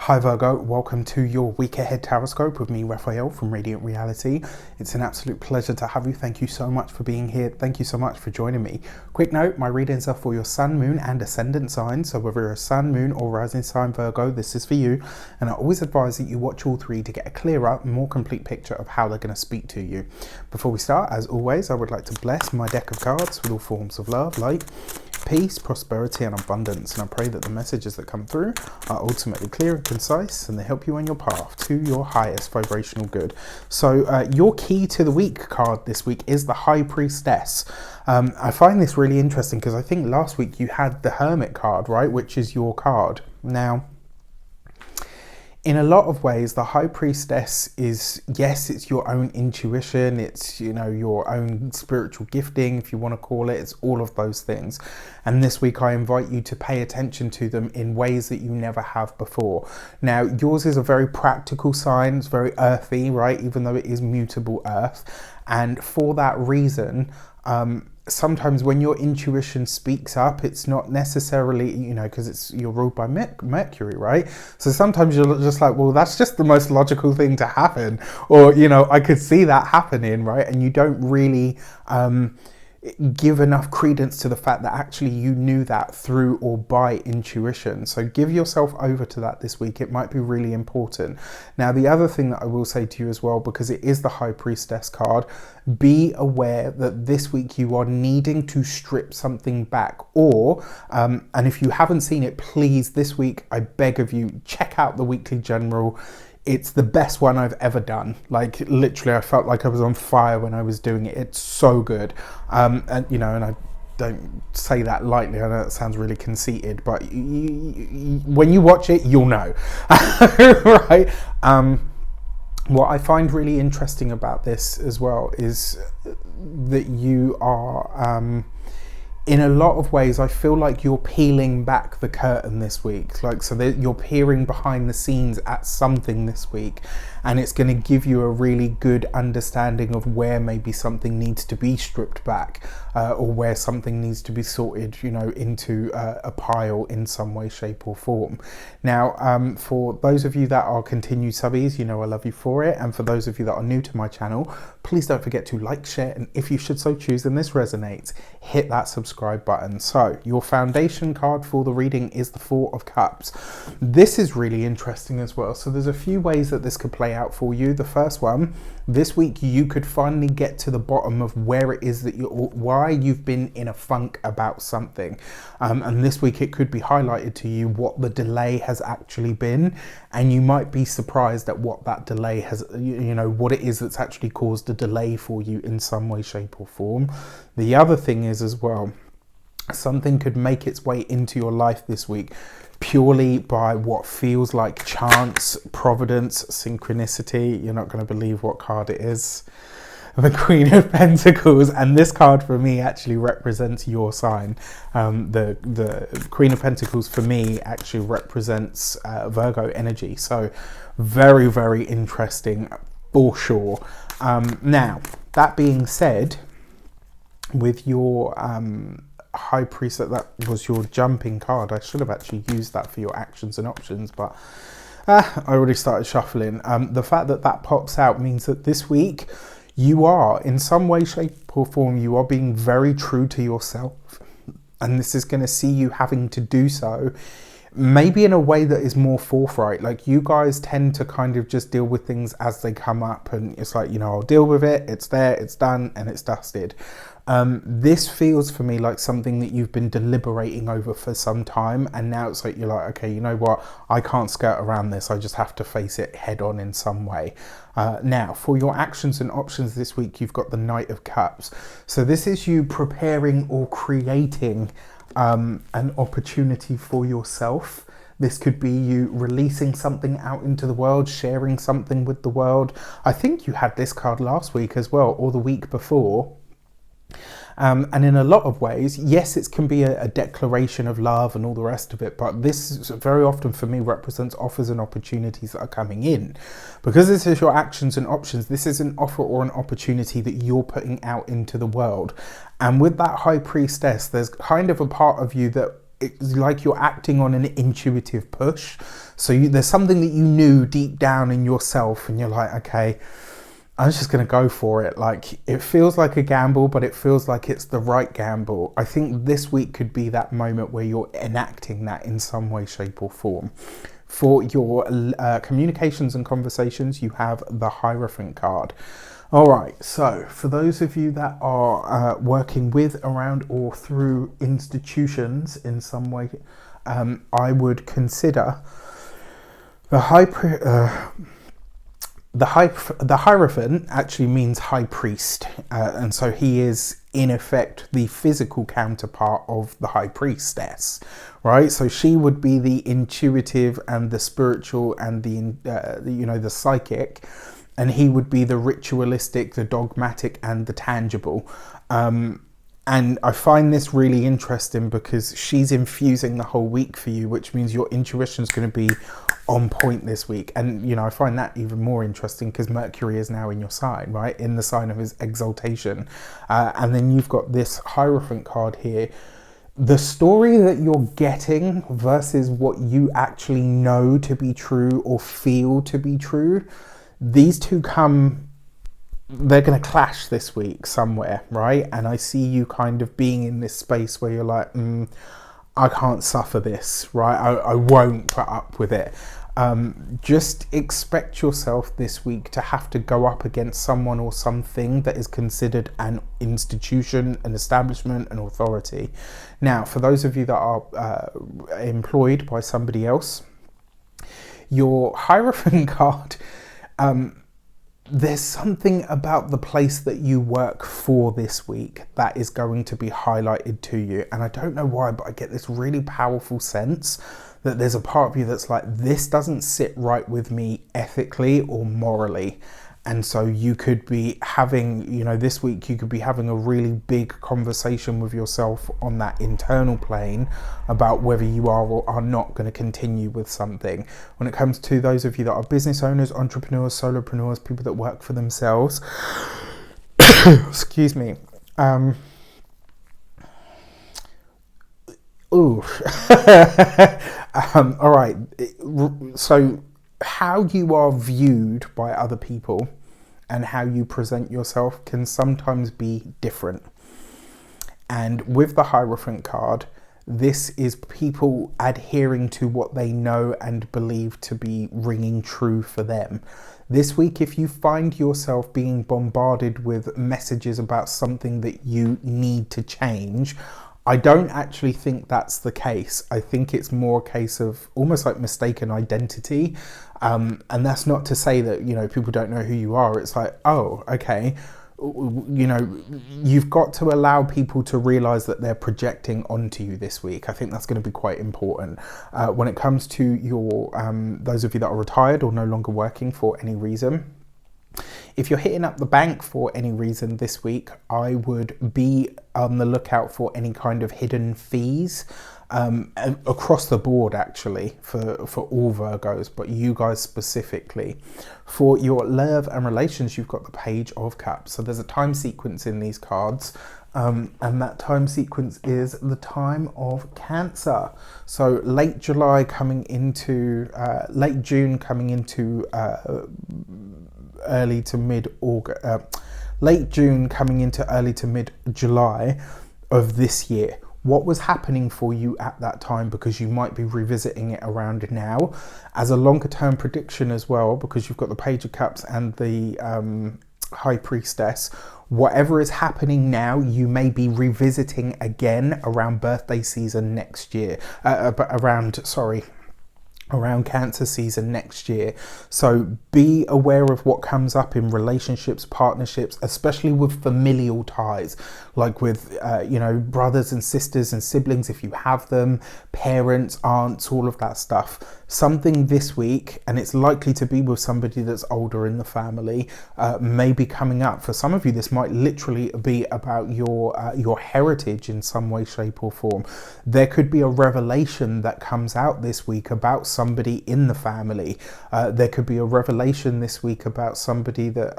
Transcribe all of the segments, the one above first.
Hi Virgo, welcome to your week ahead Taroscope with me, Raphael from Reydiant Reality. It's an absolute pleasure to have you. Thank you so much for being here. Thank you so much for joining me. Quick note, my readings are for your sun, moon and ascendant sign. So whether you're a sun, moon or rising sign Virgo, this is for you. And I always advise that you watch all three to get a clearer, more complete picture of how they're going to speak to you. Before we start, as always, I would like to bless my deck of cards with all forms of love, light, peace, prosperity and abundance, and I pray that the messages that come through are ultimately clear and concise and they help you on your path to your highest vibrational good. So your key to the week card this week is the High Priestess. I find this really interesting because I think last week you had the Hermit card, right, which is your card. Now, in a lot of ways, the High Priestess is, yes, it's your own intuition, it's, you know, your own spiritual gifting, if you want to call it, it's all of those things. And this week I invite you to pay attention to them in ways that you never have before. Now, yours is a very practical sign, it's very earthy, right, even though it is mutable earth. And for that reason, sometimes when your intuition speaks up, it's not necessarily, you know, because you're ruled by Mercury, right? So sometimes you're just like, well, that's just the most logical thing to happen, or, you know, I could see that happening, right? And you don't really give enough credence to the fact that actually you knew that through or by intuition. So give yourself over to that this week. It might be really important. Now, the other thing that I will say to you as well, because it is the High Priestess card, be aware that this week you are needing to strip something back, or and if you haven't seen it, please, this week I beg of you, check out the weekly general. It's the best one I've ever done. Like, literally, I felt like I was on fire when I was doing it. It's so good. And, you know, and I don't say that lightly. I know that sounds really conceited, but when you watch it, you'll know. Right? What I find really interesting about this as well is that you are... in a lot of ways, I feel like you're peeling back the curtain this week. Like, so that you're peering behind the scenes at something this week, and it's going to give you a really good understanding of where maybe something needs to be stripped back, or where something needs to be sorted, you know, into a pile in some way, shape or form. Now, for those of you that are continued subbies, you know I love you for it. And for those of you that are new to my channel, please don't forget to like, share, and if you should so choose and this resonates, hit that subscribe button. So your foundation card for the reading is the Four of Cups. This is really interesting as well. So there's a few ways that this could play out for you. The first one, this week you could finally get to the bottom of where it is that why you've been in a funk about something, and this week it could be highlighted to you what the delay has actually been, and you might be surprised at what that delay has, you know, what it is that's actually caused a delay for you in some way, shape or form. The other thing is as well, something could make its way into your life this week purely by what feels like chance, providence, synchronicity. You're not going to believe what card it is. The Queen of Pentacles, and this card for me actually represents your sign. The Queen of Pentacles for me actually represents Virgo energy. So very, very interesting for sure. Now, that being said, with your High Priestess, that was your jumping card. I should have actually used that for your actions and options, but I already started shuffling. The fact that that pops out means that this week you are, in some way, shape or form, you are being very true to yourself. And this is going to see you having to do so, maybe in a way that is more forthright. Like, you guys tend to kind of just deal with things as they come up, and it's like, you know, I'll deal with it, it's there, it's done, and it's dusted. This feels for me like something that you've been deliberating over for some time, and now it's like, you're like, okay, you know what, I can't skirt around this, I just have to face it head on in some way. Now, for your actions and options this week, you've got the Knight of Cups. So this is you preparing or creating an opportunity for yourself. This could be you releasing something out into the world, sharing something with the world. I think you had this card last week as well, or the week before. And in a lot of ways, yes, it can be a declaration of love and all the rest of it, but this very often for me represents offers and opportunities that are coming in. Because this is your actions and options, this is an offer or an opportunity that you're putting out into the world. And with that High Priestess, there's kind of a part of you that it's like you're acting on an intuitive push. So there's something that you knew deep down in yourself, and you're like, okay, I'm just going to go for it. Like, it feels like a gamble, but it feels like it's the right gamble. I think this week could be that moment where you're enacting that in some way, shape or form. For your communications and conversations, you have the Hierophant card. All right, so for those of you that are working with, around or through institutions in some way, I would consider the Hierophant actually means high priest, and so he is in effect the physical counterpart of the high priestess, right? So she would be the intuitive and the spiritual and the psychic, and he would be the ritualistic, the dogmatic and the tangible. And I find this really interesting because she's infusing the whole week for you, which means your intuition is going to be on point this week. And, I find that even more interesting because Mercury is now in your sign, right? In the sign of his exaltation. And then you've got this Hierophant card here. The story that you're getting versus what you actually know to be true or feel to be true, these two they're going to clash this week somewhere, right? And I see you kind of being in this space where you're like, I can't suffer this, right? I won't put up with it. Just expect yourself this week to have to go up against someone or something that is considered an institution, an establishment, an authority. Now, for those of you that are employed by somebody else, your Hierophant card, there's something about the place that you work for this week that is going to be highlighted to you. And I don't know why, but I get this really powerful sense that there's a part of you that's like, this doesn't sit right with me ethically or morally. And so you could be having, this week you could be having a really big conversation with yourself on that internal plane about whether you are or are not going to continue with something. When it comes to those of you that are business owners, entrepreneurs, solopreneurs, people that work for themselves, excuse me. All right. So how you are viewed by other people and how you present yourself can sometimes be different. And with the Hierophant card, this is people adhering to what they know and believe to be ringing true for them. This week, if you find yourself being bombarded with messages about something that you need to change, I don't actually think that's the case. I think it's more a case of almost like mistaken identity. And that's not to say that, people don't know who you are. It's like, oh, okay. You've got to allow people to realize that they're projecting onto you this week. I think that's going to be quite important. When it comes to your, those of you that are retired or no longer working for any reason, if you're hitting up the bank for any reason this week, I would be on the lookout for any kind of hidden fees across the board, actually, for all Virgos, but you guys specifically. For your love and relations, you've got the Page of Cups. So there's a time sequence in these cards. And that time sequence is the time of Cancer. So late June coming into early to mid August, late June coming into early to mid July of this year. What was happening for you at that time, because you might be revisiting it around now. As a longer term prediction as well, because you've got the Page of Cups and the High Priestess. Whatever is happening now, you may be revisiting again around birthday season next year, around Cancer season next year. So be aware of what comes up in relationships, partnerships, especially with familial ties, like with brothers and sisters and siblings if you have them, parents, aunts, all of that stuff. Something this week, and it's likely to be with somebody that's older in the family, may be coming up. For some of you, this might literally be about your heritage in some way, shape or form. There could be a revelation that comes out this week about somebody in the family. There could be a revelation this week about somebody that,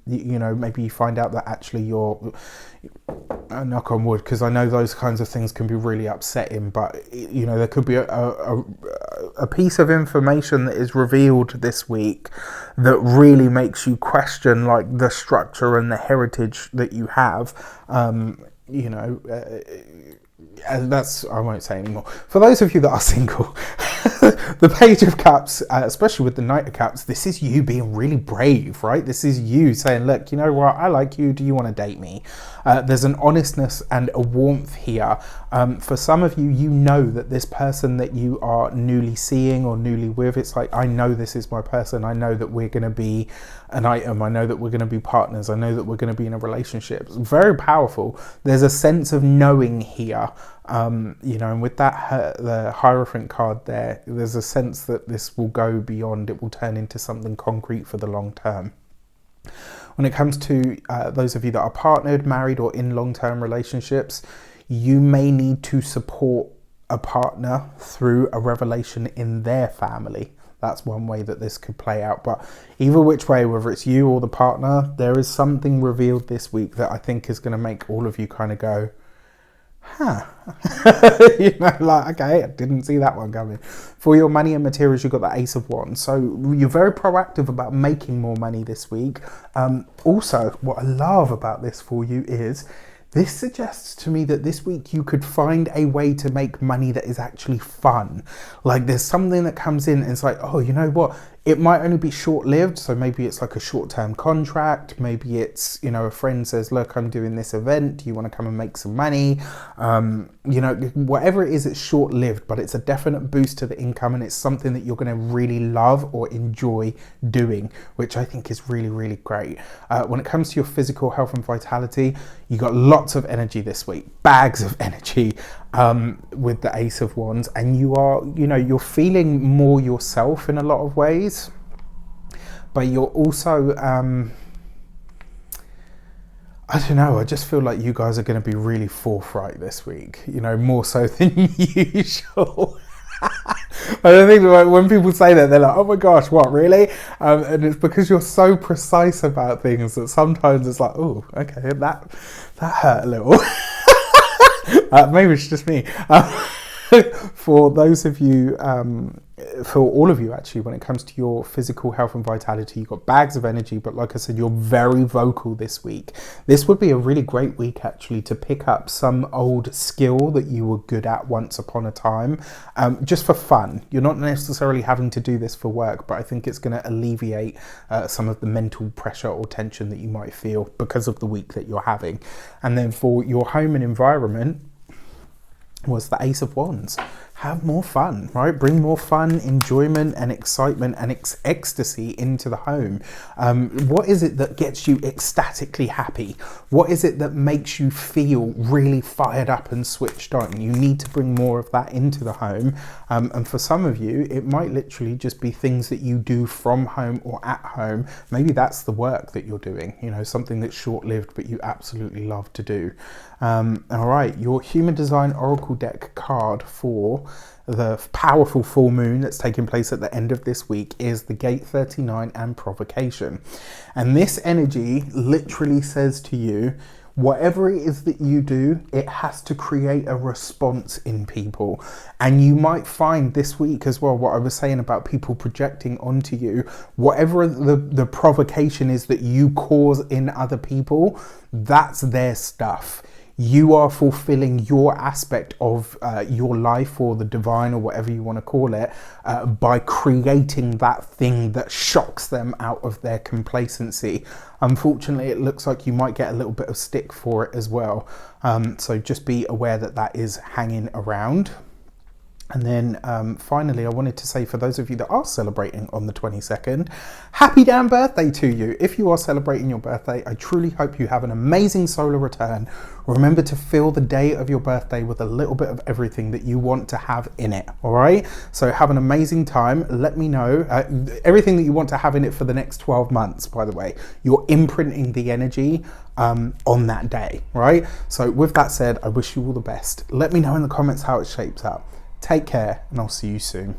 maybe you find out that actually you're, knock on wood, because I know those kinds of things can be really upsetting, but, there could be a piece of information that is revealed this week that really makes you question like the structure and the heritage that you have. That's, I won't say anymore. For those of you that are single, the Page of Cups, especially with the Knight of Cups, this is you being really brave, right? This is you saying, look, you know what, I like you, do you want to date me? There's an honestness and a warmth here. For some of you, you know that this person that you are newly seeing or newly with, it's like, I know this is my person. I know that we're going to be an item. I know that we're going to be partners. I know that we're going to be in a relationship. It's very powerful. There's a sense of knowing here. And with that, the Hierophant card there's a sense that this will go beyond, it will turn into something concrete for the long term. When it comes to those of you that are partnered, married, or in long-term relationships, you may need to support a partner through a revelation in their family. That's one way that this could play out. But either which way, whether it's you or the partner, there is something revealed this week that I think is going to make all of you kind of go, huh. Okay, I didn't see that one coming. For your money and materials, you've got the Ace of Wands. So you're very proactive about making more money this week. Also, what I love about this for you is this suggests to me that this week you could find a way to make money that is actually fun. Like there's something that comes in and it's like, oh, you know what? It might only be short-lived, so maybe it's like a short-term contract. Maybe it's, a friend says, look, I'm doing this event. Do you want to come and make some money? Whatever it is, it's short-lived, but it's a definite boost to the income, and it's something that you're going to really love or enjoy doing, which I think is really, really great. When it comes to your physical health and vitality, you got lots of energy this week, bags of energy with the Ace of Wands, and you are, you're feeling more yourself in a lot of ways. But you're also, I don't know, I just feel like you guys are going to be really forthright this week, more so than usual. I don't think when people say that, they're like, oh my gosh, what, really? And it's because you're so precise about things that sometimes it's like, oh, okay, that hurt a little. Maybe it's just me. For those of you, for all of you actually, when it comes to your physical health and vitality, you've got bags of energy, but like I said, you're very vocal this week. This would be a really great week actually to pick up some old skill that you were good at once upon a time, just for fun. You're not necessarily having to do this for work, but I think it's going to alleviate some of the mental pressure or tension that you might feel because of the week that you're having. And then for your home and environment, was the Ace of Wands. Have more fun, right? Bring more fun, enjoyment, and excitement and ecstasy into the home. What is it that gets you ecstatically happy? What is it that makes you feel really fired up and switched on? You need to bring more of that into the home. And for some of you, it might literally just be things that you do from home or at home. Maybe that's the work that you're doing, something that's short-lived, but you absolutely love to do. All right, your Human Design Oracle deck card for the powerful full moon that's taking place at the end of this week is the Gate 39 and Provocation. And this energy literally says to you, whatever it is that you do, it has to create a response in people. And you might find this week as well, what I was saying about people projecting onto you, whatever the provocation is that you cause in other people, that's their stuff. You are fulfilling your aspect of your life or the divine or whatever you want to call it by creating that thing that shocks them out of their complacency. Unfortunately, it looks like you might get a little bit of stick for it as well. So just be aware that that is hanging around. And then finally, I wanted to say for those of you that are celebrating on the 22nd, happy damn birthday to you. If you are celebrating your birthday, I truly hope you have an amazing solar return. Remember to fill the day of your birthday with a little bit of everything that you want to have in it, all right? So have an amazing time. Let me know everything that you want to have in it for the next 12 months, by the way. You're imprinting the energy on that day, right? So with that said, I wish you all the best. Let me know in the comments how it shapes up. Take care, and I'll see you soon.